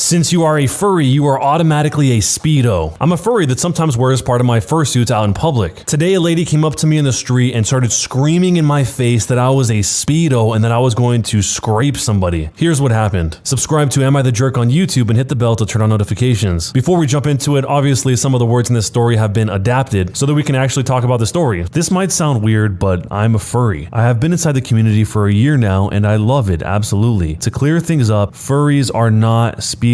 Since you are a furry, you are automatically a speedo. I'm a furry that sometimes wears part of my fursuits out in public. Today, a lady came up to me in the street and started screaming in my face that I was a speedo and that I was going to scrape somebody. Here's what happened. Subscribe to Am I the Jerk on YouTube and hit the bell to turn on notifications. Before we jump into it, obviously some of the words in this story have been adapted so that we can actually talk about the story. This might sound weird, but I'm a furry. I have been inside the community for a year now and I love it, absolutely. To clear things up, furries are not speedos.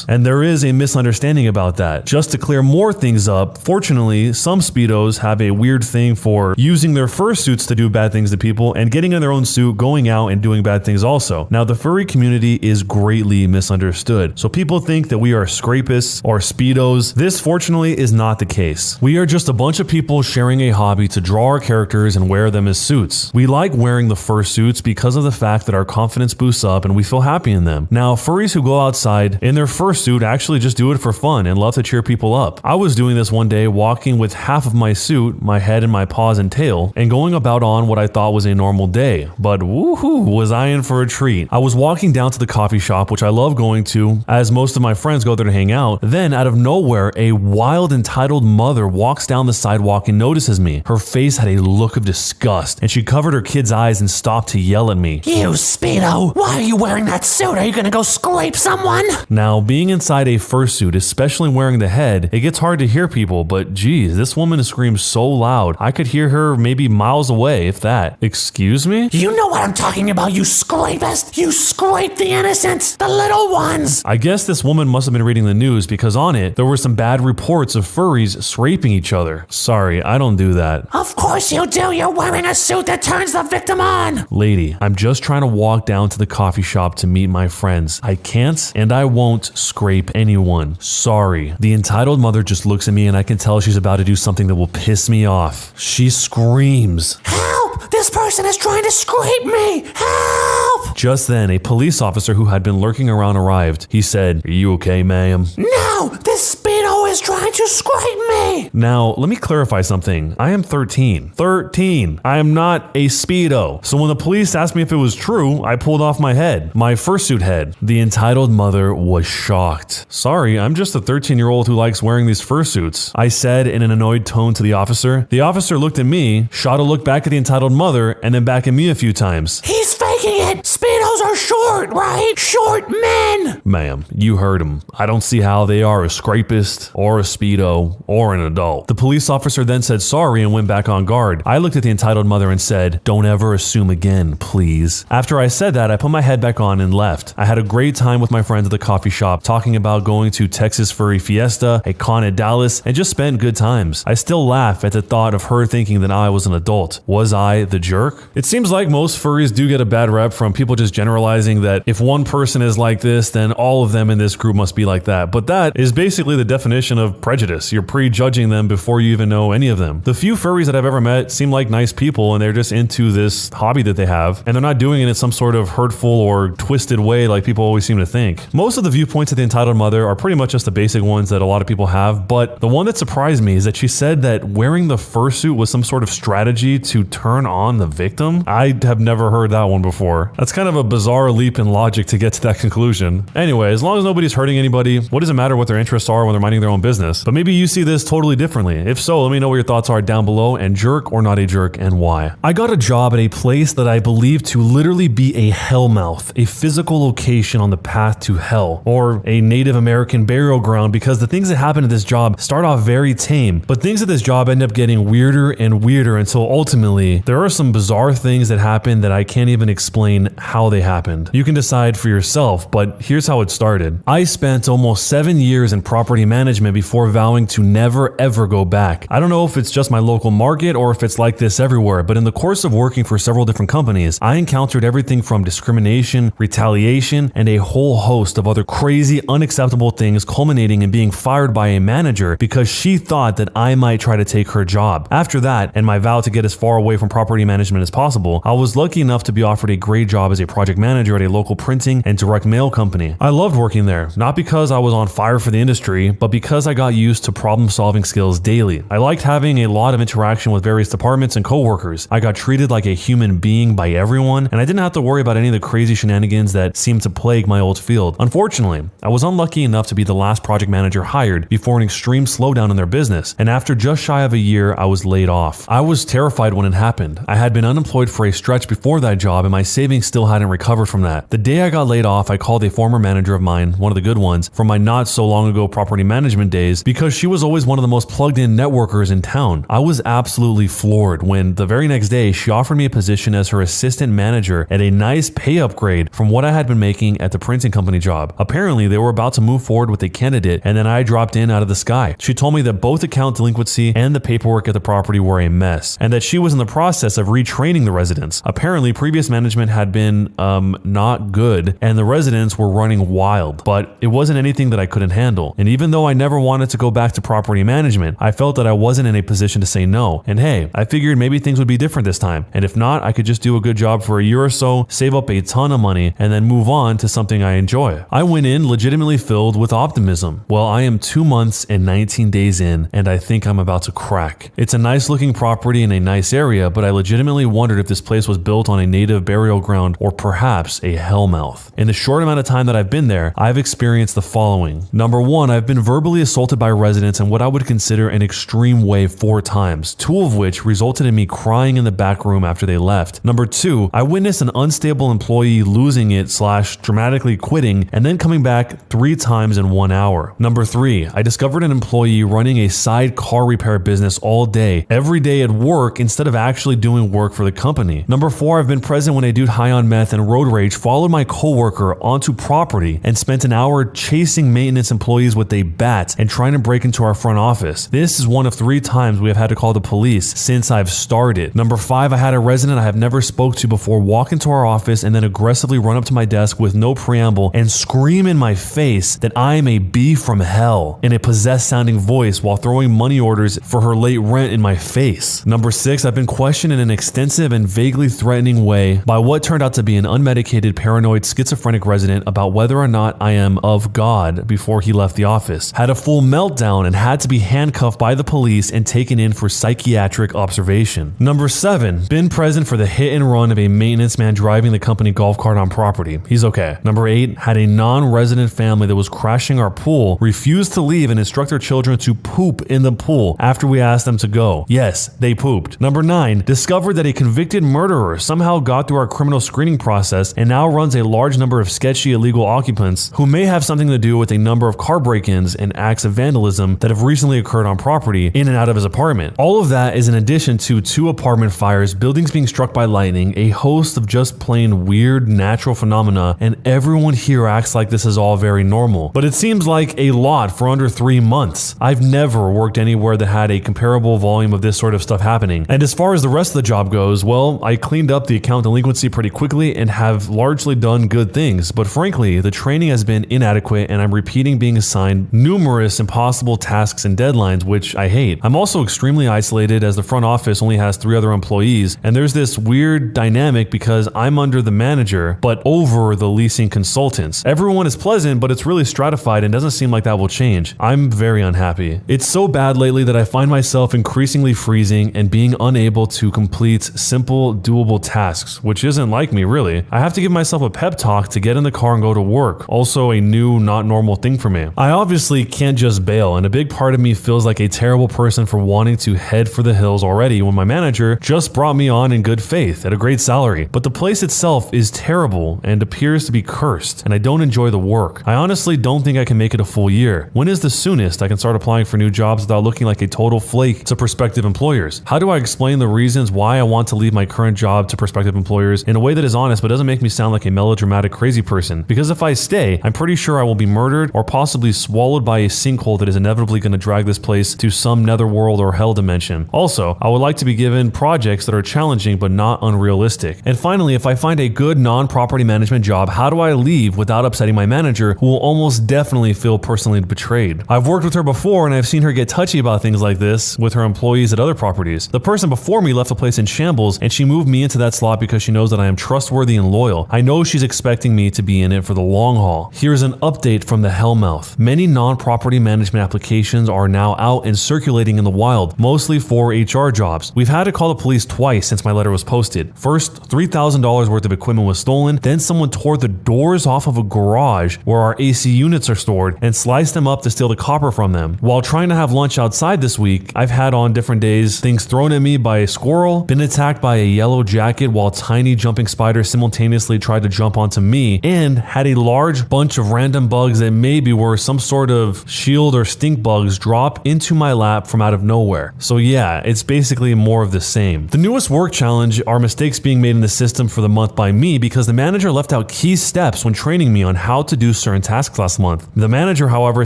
And there is a misunderstanding about that. Just to clear more things up, fortunately, some speedos have a weird thing for using their fursuits to do bad things to people and getting in their own suit, going out and doing bad things also. Now, the furry community is greatly misunderstood. So people think that we are scrapists or speedos. This, fortunately, is not the case. We are just a bunch of people sharing a hobby to draw our characters and wear them as suits. We like wearing the fursuits because of the fact that our confidence boosts up and we feel happy in them. Now, furries who go outside in their fursuit actually just do it for fun and love to cheer people up. I was doing this one day, walking with half of my suit, my head and my paws and tail, and going about on what I thought was a normal day. But woohoo, was I in for a treat. I was walking down to the coffee shop, which I love going to, as most of my friends go there to hang out. Then, out of nowhere, a wild, entitled mother walks down the sidewalk and notices me. Her face had a look of disgust, and she covered her kid's eyes and stopped to yell at me. You speedo, why are you wearing that suit? Are you gonna go scrape someone? Now, being inside a fursuit, especially wearing the head, it gets hard to hear people, but geez, this woman screams so loud, I could hear her maybe miles away, if that. Excuse me? You know what I'm talking about, you scrapist! You scrape the innocents, the little ones! I guess this woman must have been reading the news because on it, there were some bad reports of furries scraping each other. Sorry, I don't do that. Of course you do, you're wearing a suit that turns the victim on! Lady, I'm just trying to walk down to the coffee shop to meet my friends. I can't and I won't scrape anyone. Sorry. The entitled mother just looks at me and I can tell she's about to do something that will piss me off. She screams, "Help! This person is trying to scrape me! Help!" Just then, a police officer who had been lurking around arrived. He said, "Are you okay, ma'am?" No! This speedo is trying to scrape me! Now, let me clarify something. I am 13. 13! I am not a speedo. So when the police asked me if it was true, I pulled off my head. My fursuit head. The entitled mother was shocked. Sorry, I'm just a 13-year-old who likes wearing these fursuits, I said in an annoyed tone to the officer. The officer looked at me, shot a look back at the entitled mother, and then back at me a few times. He's faking it! Speedos are short, right? Short men! Ma'am, you heard him. I don't see how they are a scrapist, or a speedo, or an adult. The police officer then said sorry and went back on guard. I looked at the entitled mother and said, "Don't ever assume again, please." After I said that, I put my head back on and left. I had a great time with my friends at the coffee shop, talking about going to Texas Furry Fiesta, a con at Dallas, and just spent good times. I still laugh at the thought of her thinking that I was an adult. Was I the jerk? It seems like most furries do get a bad rep from people just generalizing that if one person is like this, then all of them in this group must be like that. But that is basically the definition of prejudice. You're prejudging them before you even know any of them. The few furries that I've ever met seem like nice people and they're just into this hobby that they have, and they're not doing it in some sort of hurtful or twisted way like people always seem to think. Most of the viewpoints of the entitled mother are pretty much just the basic ones that a lot of people have, but the one that surprised me is that she said that wearing the fursuit was some sort of strategy to turn on the victim. I have never heard that one before. That's kind of a bizarre leap in logic to get to that conclusion. Anyway, as long as nobody's hurting anybody, what does it matter what their interests are when they're minding their own business? But maybe you see this totally differently. If so, let me know what your thoughts are down below, and jerk or not a jerk, and why. I got a job at a place that I believe to literally be a hellmouth, a physical location on the path to hell, or a Native American burial ground, because the things that happen at this job start off very tame, but things at this job end up getting weirder and weirder until ultimately there are some bizarre things that happen that I can't even explain how they happened. You can decide for yourself, but here's how it started. I spent almost 7 years in property management before vowing to never ever go back. I don't know if it's just my local market or if it's like this everywhere, but in the course of working for several different companies, I encountered everything from discrimination, retaliation, and a whole host of other crazy, unacceptable things, culminating in being fired by a manager because she thought that I might try to take her job. After that, and my vow to get as far away from property management as possible, I was lucky enough to be offered a great job as a project project manager at a local printing and direct mail company. I loved working there, not because I was on fire for the industry, but because I got used to problem-solving skills daily. I liked having a lot of interaction with various departments and coworkers. I got treated like a human being by everyone, and I didn't have to worry about any of the crazy shenanigans that seemed to plague my old field. Unfortunately, I was unlucky enough to be the last project manager hired before an extreme slowdown in their business, and after just shy of a year, I was laid off. I was terrified when it happened. I had been unemployed for a stretch before that job, and my savings still hadn't recovered from that. The day I got laid off, I called a former manager of mine, one of the good ones, from my not so long ago property management days, because she was always one of the most plugged in networkers in town. I was absolutely floored when the very next day she offered me a position as her assistant manager at a nice pay upgrade from what I had been making at the printing company job. Apparently, they were about to move forward with a candidate, and then I dropped in out of the sky. She told me that both account delinquency and the paperwork at the property were a mess, and that she was in the process of retraining the residents. Apparently, previous management had been not good, and the residents were running wild, but it wasn't anything that I couldn't handle. And even though I never wanted to go back to property management, I felt that I wasn't in a position to say no. And hey, I figured maybe things would be different this time. And if not, I could just do a good job for a year or so, save up a ton of money, and then move on to something I enjoy. I went in legitimately filled with optimism. Well, I am 2 months and 19 days in, and I think I'm about to crack. It's a nice looking property in a nice area, but I legitimately wondered if this place was built on a native burial ground or perhaps a hellmouth. In the short amount of time that I've been there, I've experienced the following. Number one, I've been verbally assaulted by residents in what I would consider an extreme way 4 times, 2 of which resulted in me crying in the back room after they left. Number 2, I witnessed an unstable employee losing it / dramatically quitting and then coming back 3 times in 1 hour. Number 3, I discovered an employee running a side car repair business all day, every day at work instead of actually doing work for the company. Number 4, I've been present when a dude high on meth and road rage followed my coworker onto property and spent an hour chasing maintenance employees with a bat and trying to break into our front office. This is one of 3 times we have had to call the police since I've started. Number 5, I had a resident I have never spoke to before walk into our office and then aggressively run up to my desk with no preamble and scream in my face that I am a bee from hell in a possessed sounding voice while throwing money orders for her late rent in my face. Number 6, I've been questioned in an extensive and vaguely threatening way by what turned out to be an unmedicated paranoid schizophrenic resident about whether or not I am of God before he left the office. Had a full meltdown and had to be handcuffed by the police and taken in for psychiatric observation. Number 7, been present for the hit and run of a maintenance man driving the company golf cart on property. He's okay. Number 8, had a non-resident family that was crashing our pool, refused to leave and instruct their children to poop in the pool after we asked them to go. Yes, they pooped. Number 9, discovered that a convicted murderer somehow got through our criminal screening process and now runs a large number of sketchy illegal occupants who may have something to do with a number of car break-ins and acts of vandalism that have recently occurred on property in and out of his apartment. All of that is in addition to 2 apartment fires, buildings being struck by lightning, a host of just plain weird natural phenomena, and everyone here acts like this is all very normal. But it seems like a lot for under 3 months. I've never worked anywhere that had a comparable volume of this sort of stuff happening. And as far as the rest of the job goes, well, I cleaned up the account delinquency pretty quickly and have largely done good things, but frankly, the training has been inadequate and I'm repeating being assigned numerous impossible tasks and deadlines, which I hate. I'm also extremely isolated as the front office only has 3 other employees, and there's this weird dynamic because I'm under the manager, but over the leasing consultants. Everyone is pleasant, but it's really stratified and doesn't seem like that will change. I'm very unhappy. It's so bad lately that I find myself increasingly freezing and being unable to complete simple, doable tasks, which isn't like me really. I have to give myself a pep talk to get in the car and go to work. Also a new, not normal thing for me. I obviously can't just bail, and a big part of me feels like a terrible person for wanting to head for the hills already when my manager just brought me on in good faith at a great salary. But the place itself is terrible and appears to be cursed, and I don't enjoy the work. I honestly don't think I can make it a full year. When is the soonest I can start applying for new jobs without looking like a total flake to prospective employers? How do I explain the reasons why I want to leave my current job to prospective employers in a way that is honest but doesn't make me sound like a melodramatic crazy person? Because if I stay, I'm pretty sure I will be murdered or possibly swallowed by a sinkhole that is inevitably going to drag this place to some netherworld or hell dimension. Also, I would like to be given projects that are challenging but not unrealistic. And finally, if I find a good non-property management job, how do I leave without upsetting my manager, who will almost definitely feel personally betrayed? I've worked with her before and I've seen her get touchy about things like this with her employees at other properties. The person before me left the place in shambles and she moved me into that slot because she knows that I am trustworthy and loyal. I know she's expecting me to be in it for the long haul. Here's an update from the Hellmouth. Many non-property management applications are now out and circulating in the wild, mostly for HR jobs. We've had to call the police twice since my letter was posted. First, $3,000 worth of equipment was stolen, then someone tore the doors off of a garage where our AC units are stored and sliced them up to steal the copper from them. While trying to have lunch outside this week, I've had on different days things thrown at me by a squirrel, been attacked by a yellow jacket while tiny jumping spiders simultaneously tried to jump onto me, and had a large bunch of random bugs that maybe were some sort of shield or stink bugs drop into my lap from out of nowhere. So yeah, it's basically more of the same. The newest work challenge are mistakes being made in the system for the month by me because the manager left out key steps when training me on how to do certain tasks last month. The manager, however,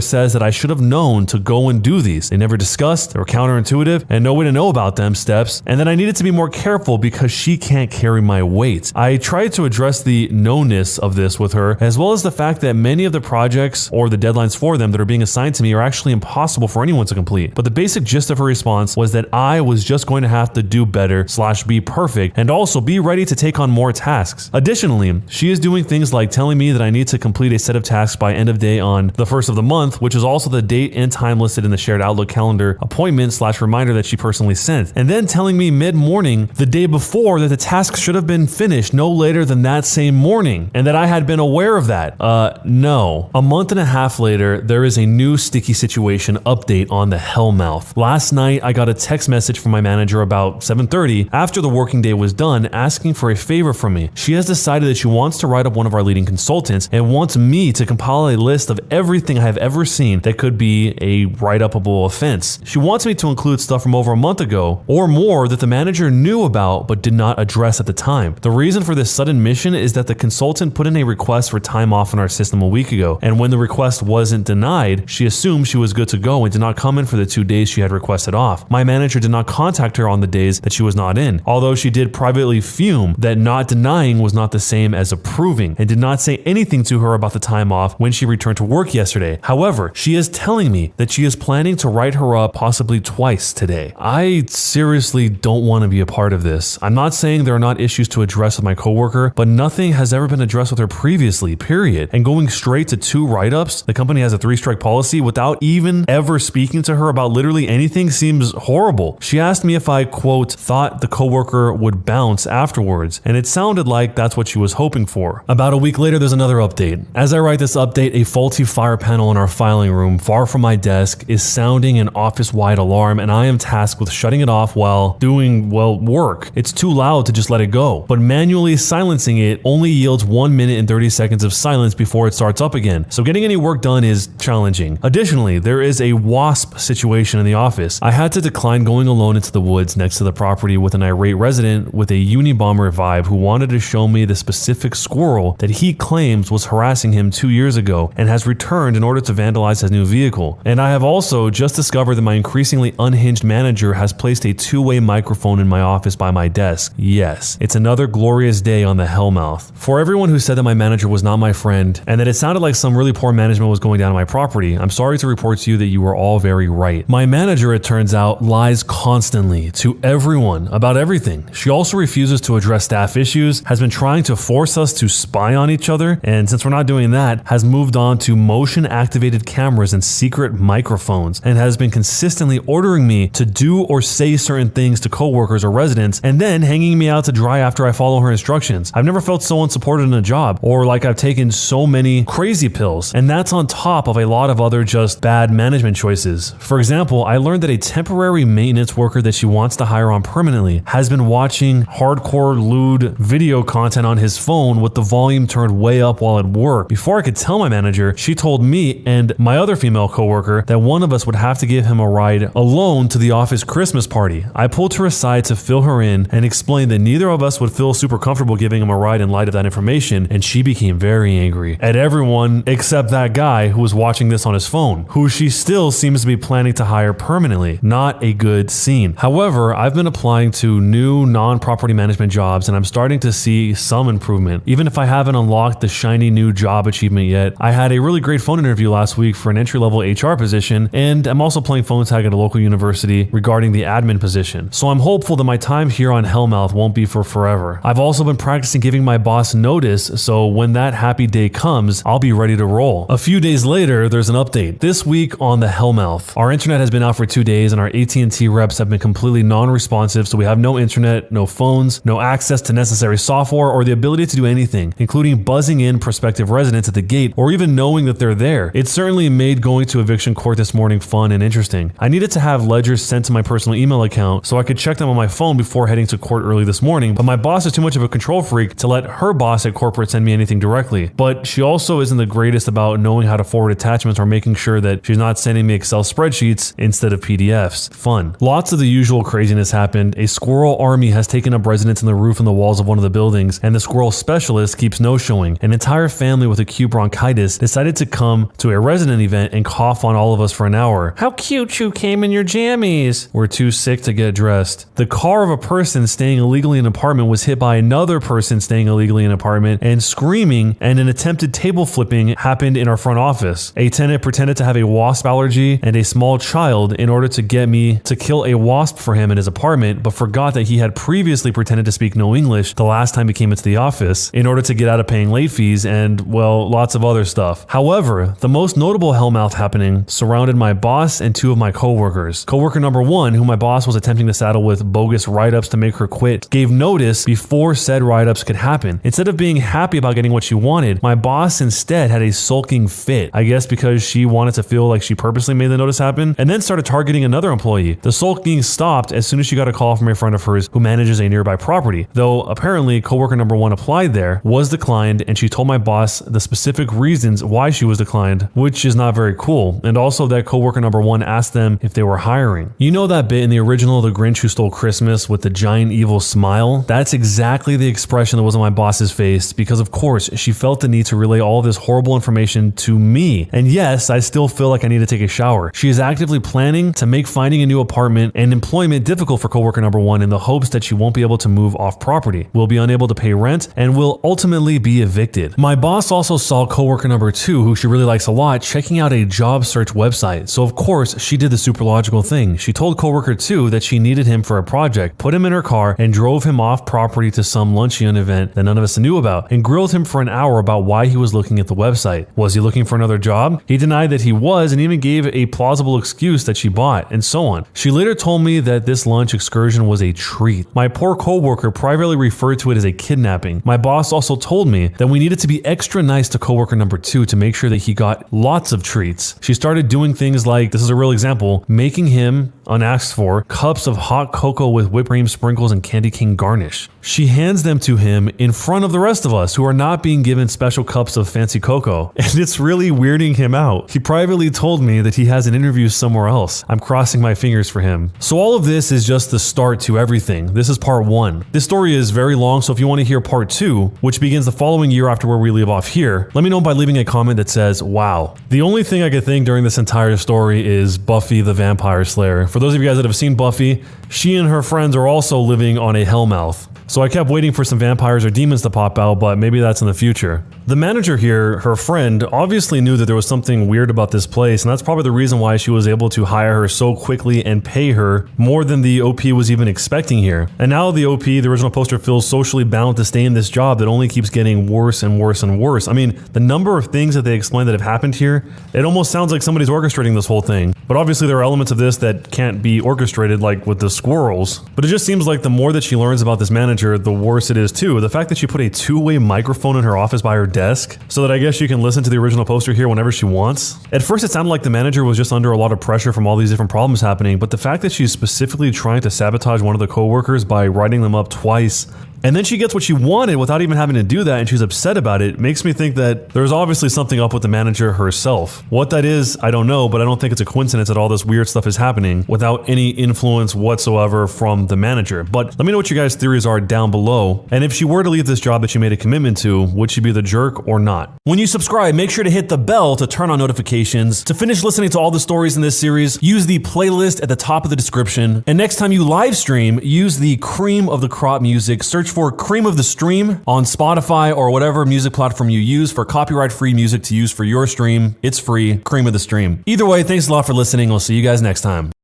says that I should have known to go and do these. They never discussed, they were counterintuitive, and no way to know about them steps, and that I needed to be more careful because she can't carry my weight. I tried to address the no-ness of this with her, as well as the fact that many of the projects or the deadlines for them that are being assigned to me are actually impossible for anyone to complete. But the basic gist of her response was that I was just going to have to do better / be perfect and also be ready to take on more tasks. Additionally, she is doing things like telling me that I need to complete a set of tasks by end of day on the first of the month, which is also the date and time listed in the shared Outlook calendar appointment / reminder that she personally sent, and then telling me mid-morning the day before that the tasks should have been finished no later than that same morning and that I had been aware of that. No. A month and a half later, there is a new sticky situation update on the Hellmouth. Last night, I got a text message from my manager about 7:30 after the working day was done asking for a favor from me. She has decided that she wants to write up one of our leading consultants and wants me to compile a list of everything I have ever seen that could be a write-upable offense. She wants me to include stuff from over a month ago or more that the manager knew about but did not address at the time. The reason for this sudden mission is that the consultant put in a request for time off in our system a week ago, and when the request wasn't denied, she assumed she was good to go and did not come in for the 2 days she had requested off. My manager did not contact her on the days that she was not in, although she did privately fume that not denying was not the same as approving, and did not say anything to her about the time off when she returned to work yesterday. However, she is telling me that she is planning to write her up possibly twice today. I seriously don't want to be a part of this. I'm not saying there are not issues to address with my coworker, but nothing has ever been addressed with her previously, period. And going straight to 2 write-ups, the company has a 3-strike policy without even ever speaking to her about literally anything seems horrible. She asked me if I, quote, thought the coworker would bounce afterwards, and it sounded like that's what she was hoping for. About a week later, there's another update. As I write this update, a faulty fire panel in our filing room far from my desk is sounding an office-wide alarm, and I am tasked with shutting it off while doing, well, work. It's too loud to just let it go, but manually silencing it only yields 1 minute and 30 seconds of silence before it starts up again, so getting any work done is challenging. Additionally, there is a wasp situation in the office. I had to decline going alone into the woods next to the property with an irate resident with a Unabomber vibe who wanted to show me the specific squirrel that he claims was harassing him 2 years ago and has returned in order to vandalize his new vehicle. And I have also just discovered that my increasingly unhinged manager has placed a 2-way microphone in my office by my desk. Yes, it's another glorious day on the Hellmouth. For everyone who said that my manager was not my friend and that it sounded like some really poor management was going down on my property, I'm sorry to report to you that you were all very right. My manager, it turns out, lies constantly to everyone about everything. She also refuses to address staff issues, has been trying to force us to spy on each other, and since we're not doing that, has moved on to motion-activated cameras and secret microphones, and has been consistently ordering me to do or say certain things to coworkers or residents, and then hanging me out to dry after I follow her instructions. I've never felt so unsupported in a job, or like I've taken so many crazy pills, and that's on top of a lot of other just bad management choices. For example, I learned that a temporary maintenance worker that she wants to hire on permanently has been watching hardcore lewd video content on his phone with the volume turned way up while at work. Before I could tell my manager, she told me and my other female coworker that one of us would have to give him a ride alone to the office Christmas party. I pulled her aside to fill her in and explained that neither of us would feel super comfortable giving him a ride in light of that information, and she became very angry at everyone except that guy who was watching this on his phone, who she still seems to be planning to hire permanently. Not a good scene. However, I've been applying to new non-property management jobs and I'm starting to see some improvement. Even if I haven't unlocked the shiny new job achievement yet, I had a really great phone interview last week for an entry-level HR position, and I'm also playing phone tag at a local university regarding the admin position. So I'm hopeful that my time here on Hellmouth won't be for forever. I've also been practicing practicing giving my boss notice, so when that happy day comes, I'll be ready to roll. A few days later, there's an update. This week on the Hellmouth, our internet has been out for 2 days and our AT&T reps have been completely non-responsive, so we have no internet, no phones, no access to necessary software, or the ability to do anything, including buzzing in prospective residents at the gate or even knowing that they're there. It certainly made going to eviction court this morning fun and interesting. I needed to have ledgers sent to my personal email account so I could check them on my phone before heading to court early this morning, but my boss is too much of a control freak to let her boss at corporate send me anything directly. But she also isn't the greatest about knowing how to forward attachments or making sure that she's not sending me Excel spreadsheets instead of PDFs. Fun. Lots of the usual craziness happened. A squirrel army has taken up residence in the roof and the walls of one of the buildings, and the squirrel specialist keeps no-showing. An entire family with acute bronchitis decided to come to a resident event and cough on all of us for an hour. How cute you came in your jammies. We're too sick to get dressed. The car of a person staying illegally in an apartment was hit by another person staying illegally in an apartment, and screaming and an attempted table flipping happened in our front office. A tenant pretended to have a wasp allergy and a small child in order to get me to kill a wasp for him in his apartment, but forgot that he had previously pretended to speak no English the last time he came into the office in order to get out of paying late fees and, well, lots of other stuff. However, the most notable hellmouth happening surrounded my boss and 2 of my coworkers. Coworker number 1, who my boss was attempting to saddle with bogus write-ups to make her quit, gave notice before said write-ups could happen. Instead of being happy about getting what she wanted, my boss instead had a sulking fit, I guess because she wanted to feel like she purposely made the notice happen, and then started targeting another employee. The sulking stopped as soon as she got a call from a friend of hers who manages a nearby property, though apparently coworker number 1 applied there, was declined, and she told my boss the specific reasons why she was declined, which is not very cool, and also that coworker number 1 asked them if they were hiring. You know that bit in the original The Grinch Who Stole Christmas with the giant evil smile? That's exactly the expression that was on my boss's face, because of course she felt the need to relay all of this horrible information to me. And yes, I still feel like I need to take a shower. She is actively planning to make finding a new apartment and employment difficult for coworker number 1 in the hopes that she won't be able to move off property, will be unable to pay rent, and will ultimately be evicted. My boss also saw coworker number 2, who she really likes a lot, checking out a job search website. So of course she did the super logical thing. She told coworker 2 that she needed him for a project, put him in her car, and drove him off property to some luncheon event that none of us knew about, and grilled him for an hour about why he was looking at the website. Was he looking for another job? He denied that he was, and even gave a plausible excuse that she bought, and so on. She later told me that this lunch excursion was a treat. My poor coworker privately referred to it as a kidnapping. My boss also told me that we needed to be extra nice to coworker number 2 to make sure that he got lots of treats. She started doing things like, this is a real example, making him, unasked for, cups of hot cocoa with whipped cream sprinkles and candy cane garnish. She hands them to him in front of the rest of us who are not being given special cups of fancy cocoa, and it's really weirding him out. He privately told me that he has an interview somewhere else. I'm crossing my fingers for him. So all of this is just the start to everything. This is part 1. This story is very long, so if you want to hear part 2, which begins the following year after where we leave off here, let me know by leaving a comment that says, wow. The only thing I could think during this entire story is Buffy the Vampire Slayer. For those of you guys that have seen Buffy, she and her friends are also living on a hellmouth. So I kept waiting for some vampires or demons to pop out, but maybe that's in the future. The manager here, her friend, obviously knew that there was something weird about this place, and that's probably the reason why she was able to hire her so quickly and pay her more than the OP was even expecting here. And now the OP, the original poster, feels socially bound to stay in this job that only keeps getting worse and worse and worse. I mean, the number of things that they explain that have happened here, it almost sounds like somebody's orchestrating this whole thing. But obviously there are elements of this that can't be orchestrated, like with the squirrels. But it just seems like the more that she learns about this manager, the worse it is too. The fact that she put a 2-way microphone in her office by her desk, so that I guess she can listen to the original poster here whenever she wants. At first it sounded like the manager was just under a lot of pressure from all these different problems happening, but the fact that she's specifically trying to sabotage one of the coworkers by writing them up twice, and then she gets what she wanted without even having to do that, and she's upset about it, makes me think that there's obviously something up with the manager herself. What that is, I don't know, but I don't think it's a coincidence that all this weird stuff is happening without any influence whatsoever from the manager. But let me know what your guys' theories are down below, and if she were to leave this job that she made a commitment to, would she be the jerk or not? When you subscribe, make sure to hit the bell to turn on notifications. To finish listening to all the stories in this series, use the playlist at the top of the description, and next time you live stream, use the cream of the crop music. Search for Cream of the Stream on Spotify or whatever music platform you use for copyright-free music to use for your stream. It's free, Cream of the Stream. Either way, thanks a lot for listening. I'll see you guys next time.